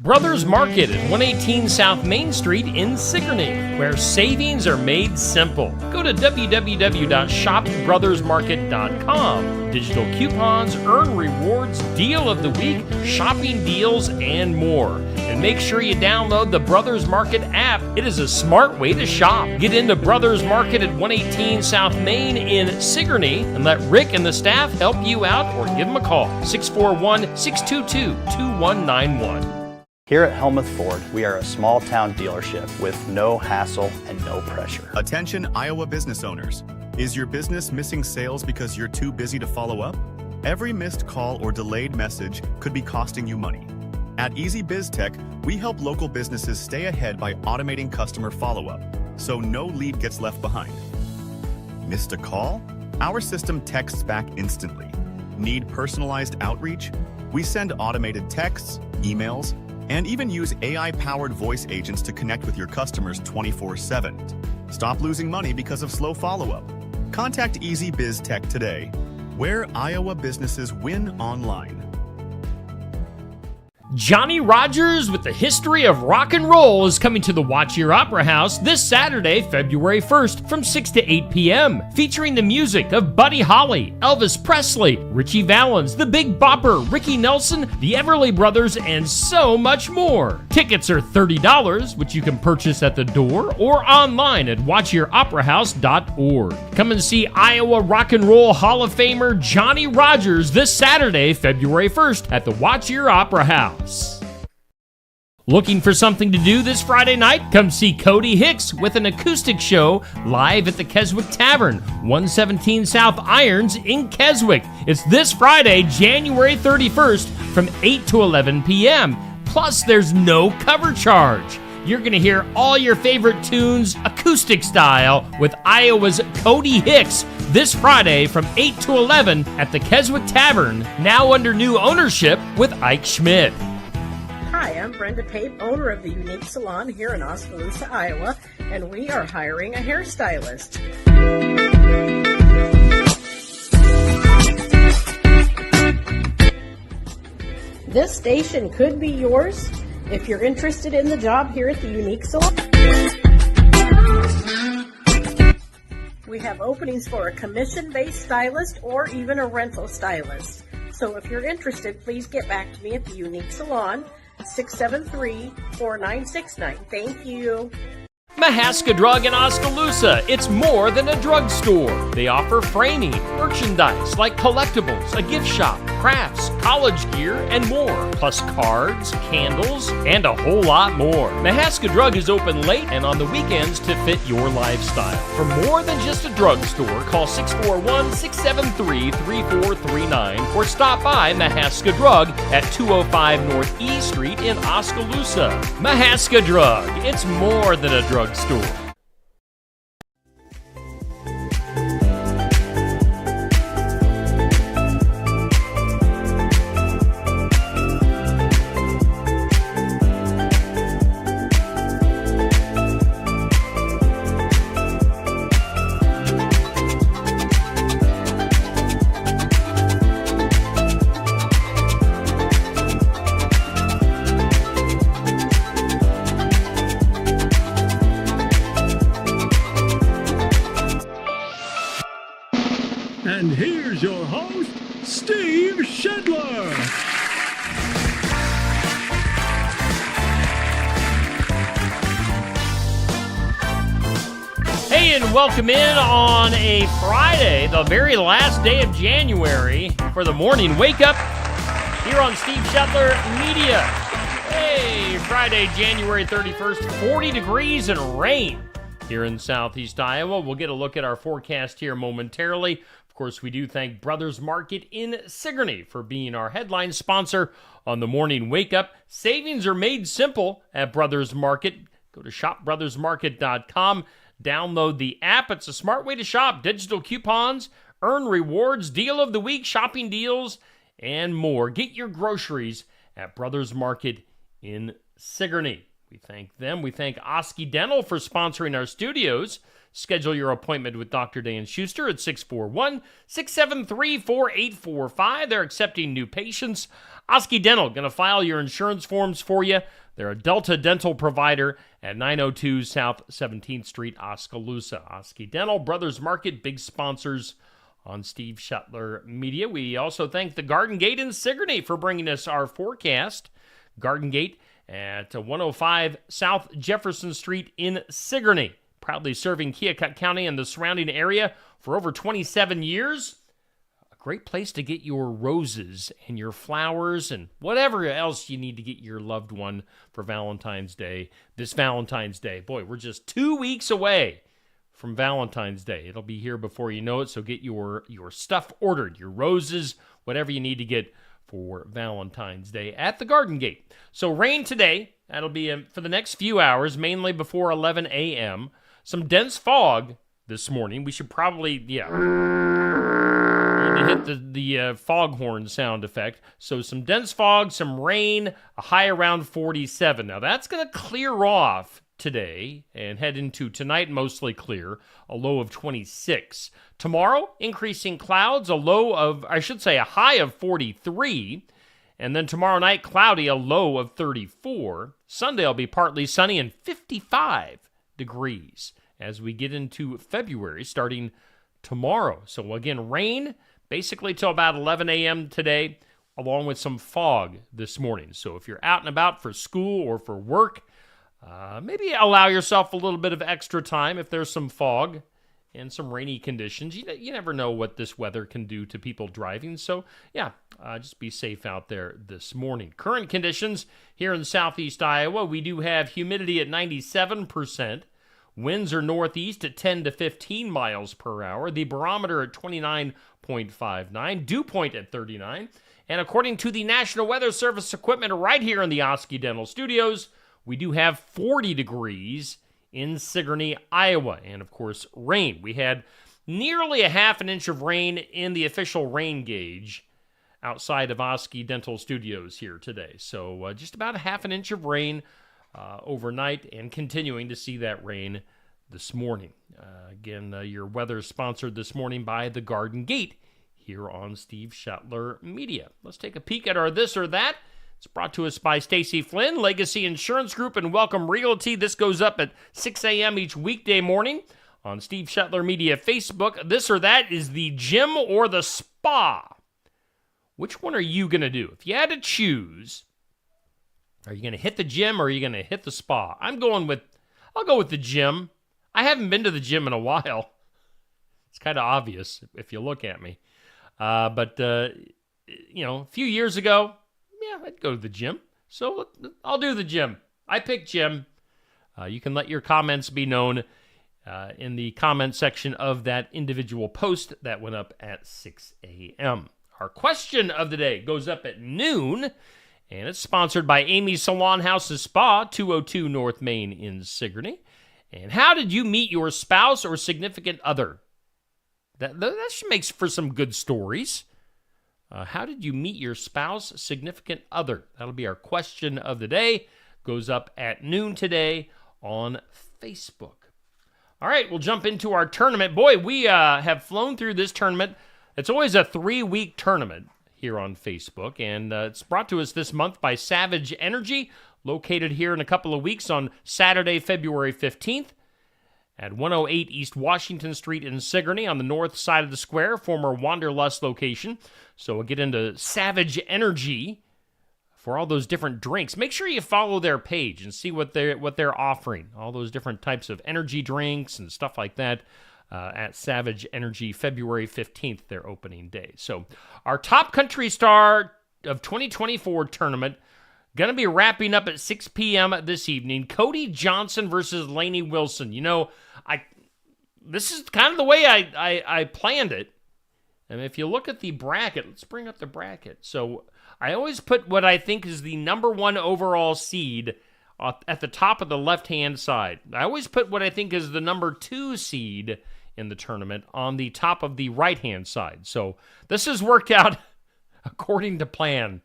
Brothers Market at 118 South Main Street in Sigourney, where savings are made simple. Go to www.shopbrothersmarket.com. Digital coupons, earn rewards, deal of the week, shopping deals, and more. And make sure you download the Brothers Market app. It is a smart way to shop. Get into Brothers Market at 118 South Main in Sigourney and let Rick and the staff help you out, or give them a call, 641-622-2191. Here at Helmuth Ford, we are a small town dealership with no hassle and no pressure. Attention Iowa business owners. Is your business missing sales because you're too busy to follow up? Every missed call or delayed message could be costing you money. At Easy Biz Tech, we help local businesses stay ahead by automating customer follow-up, so no lead gets left behind. Missed a call? Our system texts back instantly. Need personalized outreach? We send automated texts, emails, and even use AI-powered voice agents to connect with your customers 24/7. Stop losing money because of slow follow-up. Contact Easy Biz Tech today, where Iowa businesses win online. Johnny Rogers with the history of rock and roll is coming to the Watch Your Opera House this Saturday, February 1st from 6 to 8 p.m., featuring the music of Buddy Holly, Elvis Presley, Richie Valens, The Big Bopper, Ricky Nelson, the Everly Brothers, and so much more. Tickets are $30, which you can purchase at the door or online at watchyouroperahouse.org. Come and see Iowa Rock and Roll Hall of Famer Johnny Rogers this Saturday, February 1st at the Watch Your Opera House. Looking for something to do this Friday night? Come see Cody Hicks with an acoustic show live at the Keswick Tavern, 117 South Irons in Keswick. It's this Friday, January 31st from 8 to 11 p.m. Plus, there's no cover charge. You're going to hear all your favorite tunes acoustic style with Iowa's Cody Hicks this Friday from 8 to 11 at the Keswick Tavern, now under new ownership with Ike Schmidt. Hi, I'm Brenda Pape, owner of the Unique Salon here in Oskaloosa, Iowa, and we are hiring a hairstylist. This station could be yours if you're interested in the job here at the Unique Salon. We have openings for a commission-based stylist or even a rental stylist. So if you're interested, please get back to me at the Unique Salon, 673-4969. Thank you. Mahaska Drug in Oskaloosa. It's more than a drugstore. They offer framing, merchandise like collectibles, a gift shop, crafts, college gear, and more, plus cards, candles, and a whole lot more. Mahaska Drug is open late and on the weekends to fit your lifestyle. For more than just a drugstore, call 641-673-3439 or stop by Mahaska Drug at 205 North E Street in Oskaloosa. Mahaska Drug. It's more than a drugstore. And here's your host, Steve Shedler. Hey, and welcome in on a Friday, the very last day of January, for the morning wake up here on Steve Shedler Media. Hey, Friday, January 31st, 40 degrees and rain here in southeast Iowa. We'll get a look at our forecast here momentarily. Of course, we do thank Brothers Market in Sigourney for being our headline sponsor on the morning wake up. Savings are made simple at Brothers Market. Go to shopbrothersmarket.com. Download the app. It's a smart way to shop. Digital coupons, earn rewards, deal of the week, shopping deals, and more. Get your groceries at Brothers Market in Sigourney. We thank them. We thank Oski Dental for sponsoring our studios. Schedule your appointment with Dr. Dan Schuster at 641-673-4845. They're accepting new patients. Oski Dental going to file your insurance forms for you. They're a Delta dental provider at 902 South 17th Street, Oskaloosa. Oski Dental, Brothers Market, big sponsors on Steve Shetler Media. We also thank the Garden Gate in Sigourney for bringing us our forecast. Garden Gate at 105 South Jefferson Street in Sigourney. Proudly serving Keokuk County and the surrounding area for over 27 years. A great place to get your roses and your flowers and whatever else you need to get your loved one for Valentine's Day. This Valentine's Day. Boy, we're just 2 weeks away from Valentine's Day. It'll be here before you know it, so get your stuff ordered, your roses, whatever you need to get for Valentine's Day at the Garden Gate. So rain today. That'll be for the next few hours, mainly before 11 a.m., Some dense fog this morning. We should probably, need to hit the foghorn sound effect. So some dense fog, some rain, a high around 47. Now that's going to clear off today and head into tonight, mostly clear, a low of 26. Tomorrow, increasing clouds, a high of 43. And then tomorrow night, cloudy, a low of 34. Sunday will be partly sunny and 55 degrees as we get into February starting tomorrow. So again, rain basically till about 11 a.m. today, along with some fog this morning. So if you're out and about for school or for work, maybe allow yourself a little bit of extra time if there's some fog and some rainy conditions. You never know what this weather can do to people driving. So, just be safe out there this morning. Current conditions here in southeast Iowa, we do have humidity at 97%. Winds are northeast at 10 to 15 miles per hour. The barometer at 29.59. Dew point at 39. And according to the National Weather Service equipment right here in the Oski Dental Studios, we do have 40 degrees in Sigourney, Iowa, and of course, rain. We had nearly a half an inch of rain in the official rain gauge outside of Oski Dental Studios here today. So just about a half an inch of rain overnight and continuing to see that rain this morning. Your weather is sponsored this morning by the Garden Gate here on Steve Shetler Media. Let's take a peek at our This or That. It's brought to us by Stacy Flynn, Legacy Insurance Group, and Welcome Realty. This goes up at 6 a.m. each weekday morning on Steve Shetler Media Facebook. This or That is the gym or the spa. Which one are you going to do? If you had to choose, are you going to hit the gym or are you going to hit the spa? I'll go with the gym. I haven't been to the gym in a while. It's kind of obvious if you look at me. But a few years ago, I'd go to the gym. So I'll do the gym. I picked gym. You can let your comments be known in the comment section of that individual post that went up at 6 a.m. Our question of the day goes up at noon, and it's sponsored by Amy's Salon House and Spa, 202 North Main in Sigourney. And how did you meet your spouse or significant other? That makes for some good stories. How did you meet your spouse, significant other? That'll be our question of the day. Goes up at noon today on Facebook. All right, we'll jump into our tournament. Boy, we have flown through this tournament. It's always a 3-week tournament here on Facebook, and it's brought to us this month by Savage Energy, located here in a couple of weeks on Saturday, February 15th. At 108 East Washington Street in Sigourney on the north side of the square, former Wanderlust location. So we'll get into Savage Energy for all those different drinks. Make sure you follow their page and see what they're offering. All those different types of energy drinks and stuff like that at Savage Energy, February 15th, their opening day. So our top country star of 2024 tournament going to be wrapping up at 6 p.m. this evening. Cody Johnson versus Lainey Wilson. This is kind of the way I planned it. And if you look at the bracket, let's bring up the bracket. So I always put what I think is the number one overall seed at the top of the left-hand side. I always put what I think is the number 2 seed in the tournament on the top of the right-hand side. So this has worked out according to plan.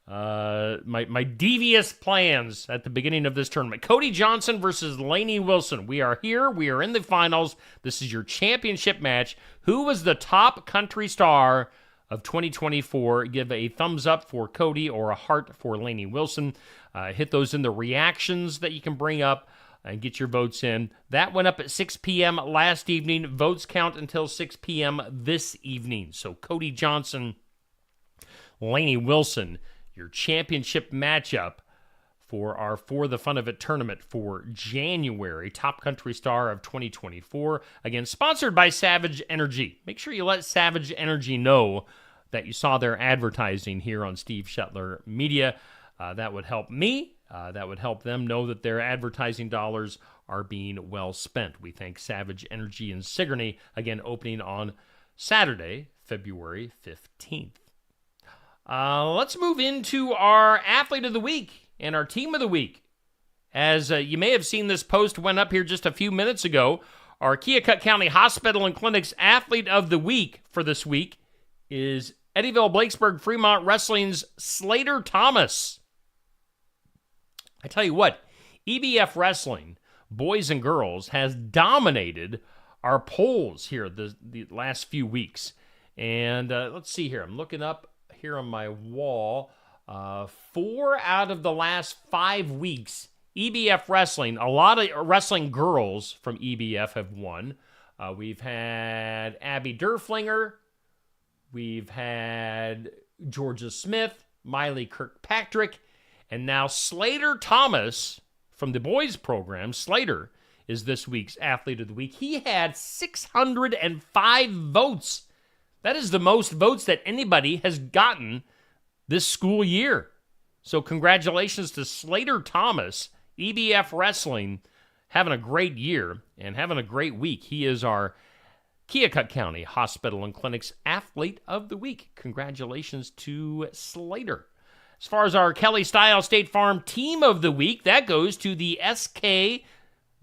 my devious plans at the beginning of this tournament. Cody Johnson versus Lainey Wilson. We are here. We are in the finals. This is your championship match. Who was the top country star of 2024? Give a thumbs up for Cody or a heart for Lainey Wilson. Hit those in the reactions that you can bring up and get your votes in. That went up at 6 p.m. last evening. Votes count until 6 p.m. this evening. So Cody Johnson, Lainey Wilson, your championship matchup for our For the Fun of It tournament for January, Top Country Star of 2024. Again, sponsored by Savage Energy. Make sure you let Savage Energy know that you saw their advertising here on Steve Shetler Media. That would help me. That would help them know that their advertising dollars are being well spent. We thank Savage Energy in Sigourney, again, opening on Saturday, February 15th. Let's move into our Athlete of the Week and our Team of the Week. As you may have seen, this post went up here just a few minutes ago. Our Keokuk County Hospital and Clinic's Athlete of the Week for this week is Eddyville Blakesburg Fremont Wrestling's Slater Thomas. I tell you what, EBF Wrestling, boys and girls, has dominated our polls here the last few weeks. And let's see here. I'm looking up here on my wall. 4 out of the last 5 weeks, EBF Wrestling, a lot of wrestling girls from EBF have won. We've had Abby Derflinger. We've had Georgia Smith, Miley Kirkpatrick, and now Slater Thomas from the boys program. Slater is this week's Athlete of the Week. He had 605 votes. That is the most votes that anybody has gotten this school year. So congratulations to Slater Thomas, EBF Wrestling, having a great year and having a great week. He is our Keokuk County Hospital and Clinic's Athlete of the Week. Congratulations to Slater. As far as our Kelly Style State Farm Team of the Week, that goes to the SK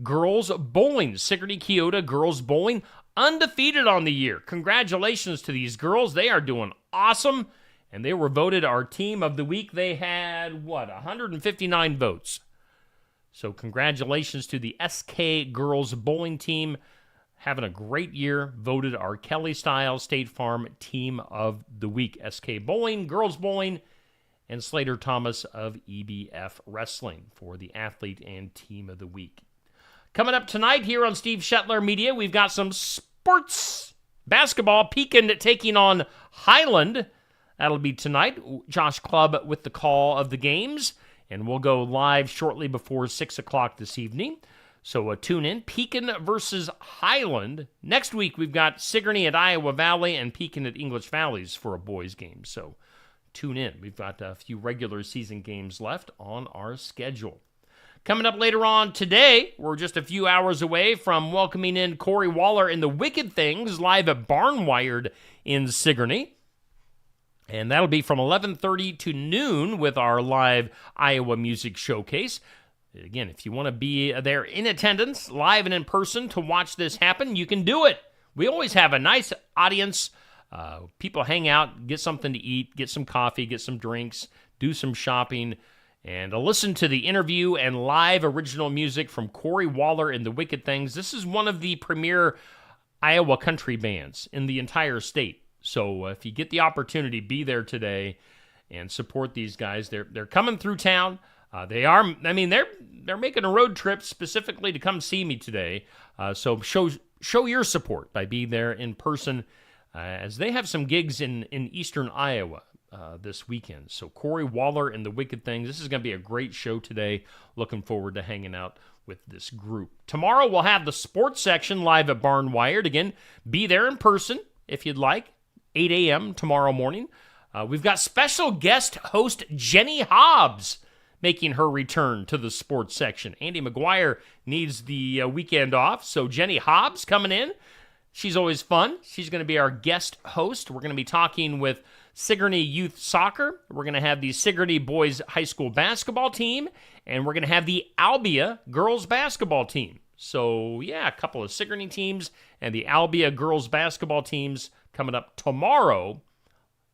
Girls Bowling. Sigourney Keota Girls Bowling, undefeated on the year. Congratulations to these girls. They are doing awesome, and they were voted our Team of the Week. They had, 159 votes. So congratulations to the SK Girls Bowling Team. Having a great year, voted our Kelly Style State Farm Team of the Week. SK Bowling, Girls Bowling, and Slater Thomas of EBF Wrestling for the Athlete and Team of the Week. Coming up tonight here on Steve Shetler Media, we've got some sports basketball. Pekin taking on Highland. That'll be tonight. Josh Clubb with the call of the games, and we'll go live shortly before 6 o'clock this evening. So tune in. Pekin versus Highland. Next week, we've got Sigourney at Iowa Valley and Pekin at English Valleys for a boys game. So tune in. We've got a few regular season games left on our schedule. Coming up later on today, we're just a few hours away from welcoming in Corey Waller and the Wicked Things live at Barnwired in Sigourney. And that'll be from 11:30 to noon with our live Iowa Music Showcase. Again, if you want to be there in attendance, live and in person to watch this happen, you can do it. We always have a nice audience. People hang out, get something to eat, get some coffee, get some drinks, do some shopping, and listen to the interview and live original music from Corey Waller and the Wicked Things. This is one of the premier Iowa country bands in the entire state. So if you get the opportunity, be there today and support these guys. They're coming through town. They're making a road trip specifically to come see me today. So show your support by being there in person, as they have some gigs in eastern Iowa this weekend. So Corey Waller and the Wicked Things. This is going to be a great show today. Looking forward to hanging out with this group. Tomorrow we'll have the sports section live at Barnwired. Again, be there in person if you'd like. 8 a.m. tomorrow morning. We've got special guest host Jenny Hobbs making her return to the sports section. Andy McGuire needs the weekend off, so Jenny Hobbs coming in. She's always fun. She's going to be our guest host. We're going to be talking with Sigourney Youth Soccer. We're going to have the Sigourney Boys High School basketball team, and we're going to have the Albia girls basketball team. So, yeah, a couple of Sigourney teams and the Albia girls basketball teams coming up tomorrow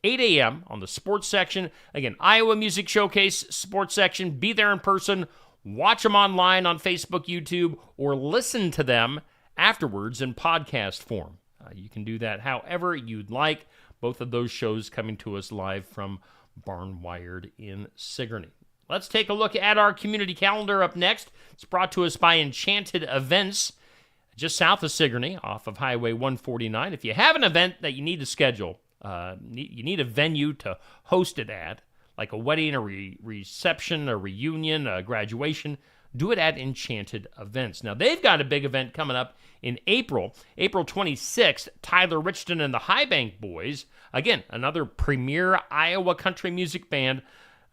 8 a.m. on the sports section. Again, Iowa Music Showcase sports section. Be there in person. Watch them online on Facebook, YouTube, or listen to them afterwards in podcast form. You can do that however you'd like. Both of those shows coming to us live from Barnwired in Sigourney. Let's take a look at our community calendar up next. It's brought to us by Enchanted Events, just south of Sigourney, off of Highway 149. If you have an event that you need to schedule, you need a venue to host it at, like a wedding, a reception, a reunion, a graduation, do it at Enchanted Events. Now, they've got a big event coming up in April 26th, Tyler Richton and the High Bank Boys. Again, another premier Iowa country music band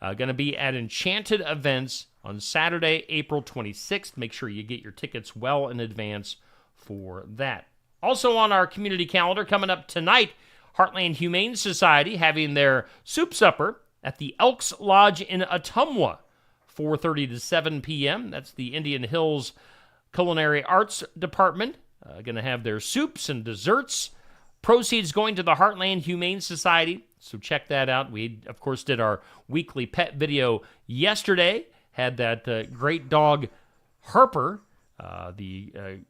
going to be at Enchanted Events on Saturday, April 26th. Make sure you get your tickets well in advance for that. Also on our community calendar, coming up tonight, Heartland Humane Society having their soup supper at the Elks Lodge in Ottumwa, 4:30 to 7 p.m. That's the Indian Hills Culinary Arts Department. Going to have their soups and desserts. Proceeds going to the Heartland Humane Society, so check that out. We, of course, did our weekly pet video yesterday. Had that great dog, Harper, the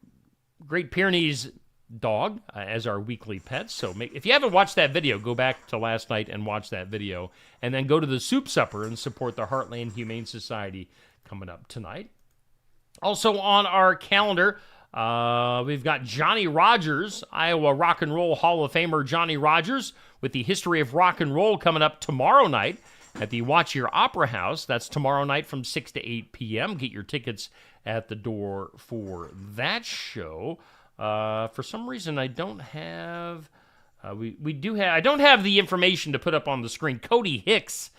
Great Pyrenees dog, as our weekly pet. So if you haven't watched that video, go back to last night and watch that video. And then go to the soup supper and support the Heartland Humane Society coming up tonight. Also on our calendar, we've got Johnny Rogers, Iowa Rock and Roll Hall of Famer Johnny Rogers, with the history of rock and roll coming up tomorrow night at the Watch Your Opera House. That's tomorrow night from 6 to 8 p.m. Get your tickets at the door for that show. For some reason, I don't have... I don't have the information to put up on the screen. Cody Hicks,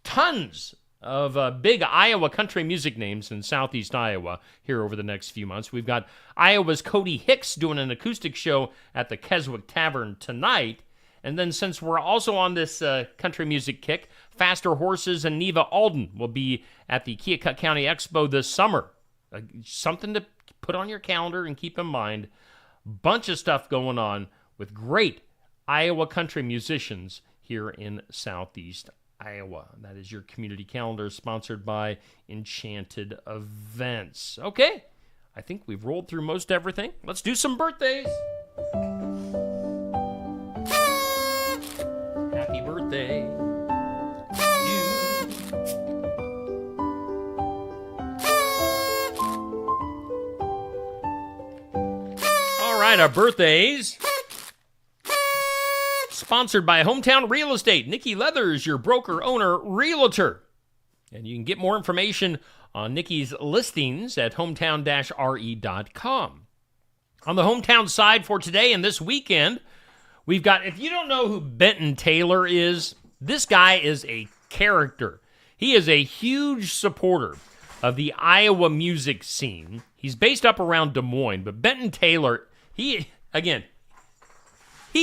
tons of big Iowa country music names in southeast Iowa here over the next few months. We've got Iowa's Cody Hicks doing an acoustic show at the Keswick Tavern tonight. And then since we're also on this country music kick, Faster Horses and Neva Alden will be at the Keokuk County Expo this summer. Something to put on your calendar and keep in mind. Bunch of stuff going on with great Iowa country musicians here in southeast Iowa. That is your community calendar, sponsored by Enchanted Events. Okay, I think we've rolled through most everything. Let's do some birthdays. Happy birthday to you. All right, our birthdays. Sponsored by Hometown Real Estate. Nikki Leathers, your broker, owner, realtor. And you can get more information on Nikki's listings at hometown-re.com. On the hometown side for today and this weekend, we've got, if you don't know who Benton Taylor is, this guy is a character. He is a huge supporter of the Iowa music scene. He's based up around Des Moines, but Benton Taylor, he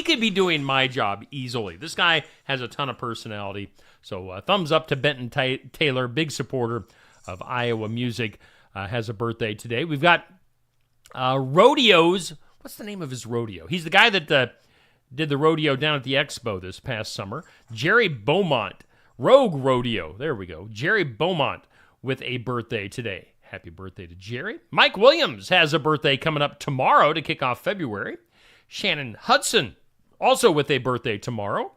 could be doing my job easily. This guy has a ton of personality. So thumbs up to Benton Taylor, big supporter of Iowa music, has a birthday today. We've got Rodeos. What's the name of his rodeo? He's the guy that did the rodeo down at the Expo this past summer. Jerry Beaumont, Rogue Rodeo. There we go. Jerry Beaumont with a birthday today. Happy birthday to Jerry. Mike Williams has a birthday coming up tomorrow to kick off February. Shannon Hudson, also with a birthday tomorrow.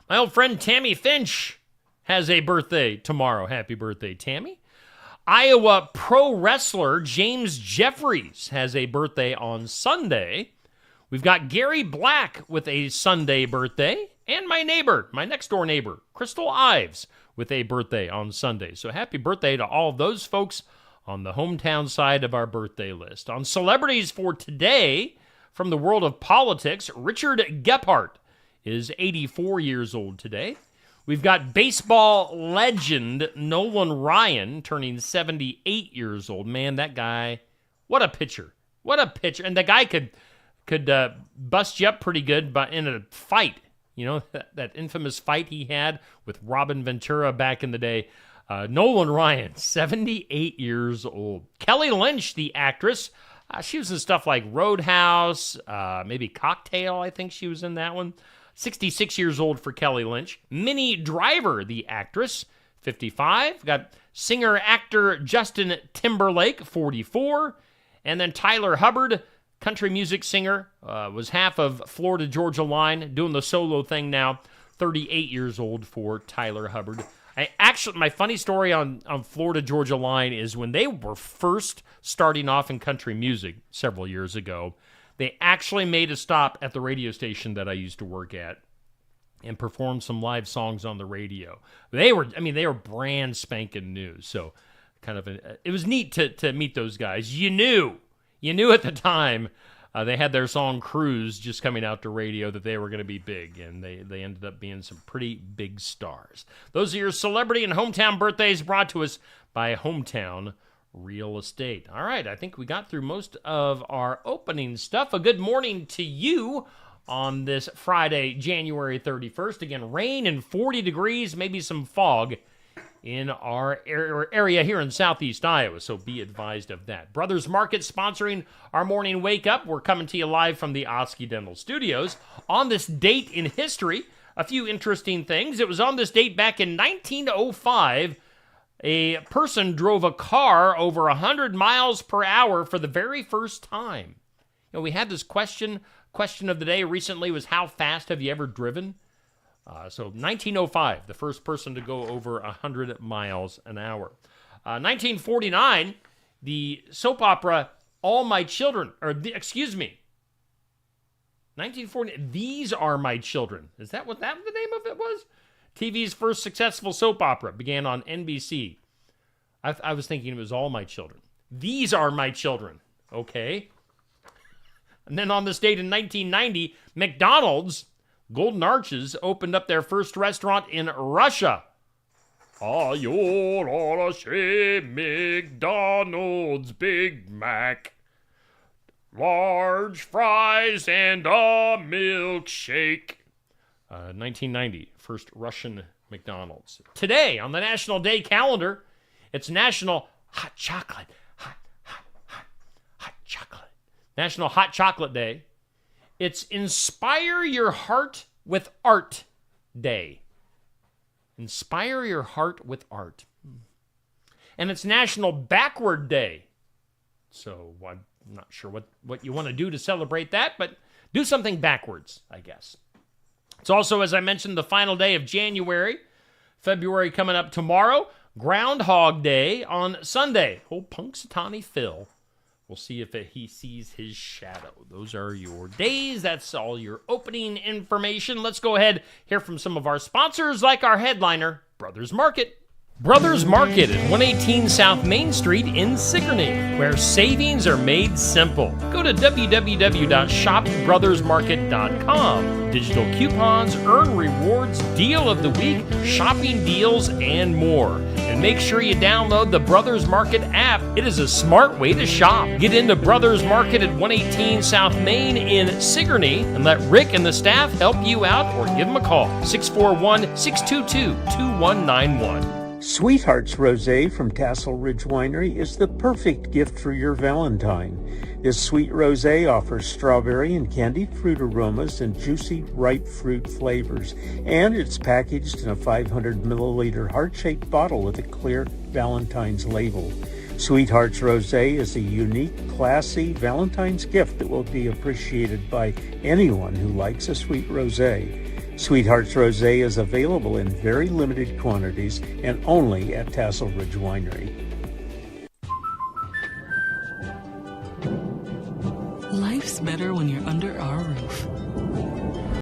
My old friend Tammy Finch has a birthday tomorrow. Happy birthday, Tammy. Iowa pro wrestler James Jeffries has a birthday on Sunday. We've got Gary Black with a Sunday birthday. And my next door neighbor, Crystal Ives, with a birthday on Sunday. So happy birthday to all of those folks on the hometown side of our birthday list. On celebrities for today, from the world of politics, Richard Gephardt is 84 years old today. We've got baseball legend Nolan Ryan turning 78 years old. Man, that guy, what a pitcher. What a pitcher. And the guy could bust you up pretty good in a fight. You know, that infamous fight he had with Robin Ventura back in the day. Nolan Ryan, 78 years old. Kelly Lynch, the actress, She was in stuff like Roadhouse, maybe Cocktail, I think she was in that one. 66 years old for Kelly Lynch. Minnie Driver, the actress, 55. Got singer-actor Justin Timberlake, 44. And then Tyler Hubbard, country music singer, was half of Florida Georgia Line, doing the solo thing now. 38 years old for Tyler Hubbard. My funny story on Florida Georgia Line is when they were first starting off in country music several years ago, they actually made a stop at the radio station that I used to work at and performed some live songs on the radio. They were brand spanking new, so it was neat to meet those guys. You knew at the time they had their song Cruise just coming out to radio that they were going to be big, and they ended up being some pretty big stars. Those are your celebrity and hometown birthdays brought to us by Hometown Real Estate. All right, I think we got through most of our opening stuff. A good morning to you on this Friday, January 31st. Again, rain and 40 degrees, maybe some fog in our area here in southeast Iowa, so be advised of that. Brothers Market sponsoring our morning wake up. We're coming to you live from the Oski Dental Studios. On this date in history, a few interesting things. It was on this date back in 1905, a person drove a car over 100 miles per hour for the very first time. We had this question of the day recently was, how fast have you ever driven? So 1905, the first person to go over 100 miles an hour. 1949, the soap opera All My Children, 1940, These Are My Children. Is that what the name of it was? TV's first successful soap opera began on NBC. I was thinking it was All My Children. These Are My Children. Okay. And then on this date in 1990, McDonald's Golden Arches opened up their first restaurant in Russia. McDonald's Big Mac. Large fries and a milkshake. 1990, first Russian McDonald's. Today, on the National Day calendar, it's National Hot Chocolate. Hot Chocolate. National Hot Chocolate Day. It's Inspire Your Heart with Art Day. Inspire your heart with art. And it's National Backward Day. So I'm not sure what you want to do to celebrate that, but do something backwards, I guess. It's also, as I mentioned, the final day of January. February coming up tomorrow. Groundhog Day on Sunday. Old Punxsutawney Phil. We'll see if he sees his shadow. Those are your days. That's all your opening information. Let's go ahead, hear from some of our sponsors, like our headliner, Brothers Market. Brothers Market at 118 South Main Street in Sigourney, where savings are made simple. Go to www.shopbrothersmarket.com. Digital coupons, earn rewards, deal of the week, shopping deals, and more. And make sure you download the Brothers Market app. It is a smart way to shop. Get into Brothers Market at 118 South Main in Sigourney and let Rick and the staff help you out, or give them a call. 641-622-2191. Sweethearts Rosé from Tassel Ridge Winery is the perfect gift for your Valentine. This sweet rosé offers strawberry and candied fruit aromas and juicy, ripe fruit flavors, and it's packaged in a 500 milliliter heart-shaped bottle with a clear Valentine's label. Sweethearts Rosé is a unique, classy Valentine's gift that will be appreciated by anyone who likes a sweet rosé. Sweethearts Rosé is available in very limited quantities and only at Tassel Ridge Winery.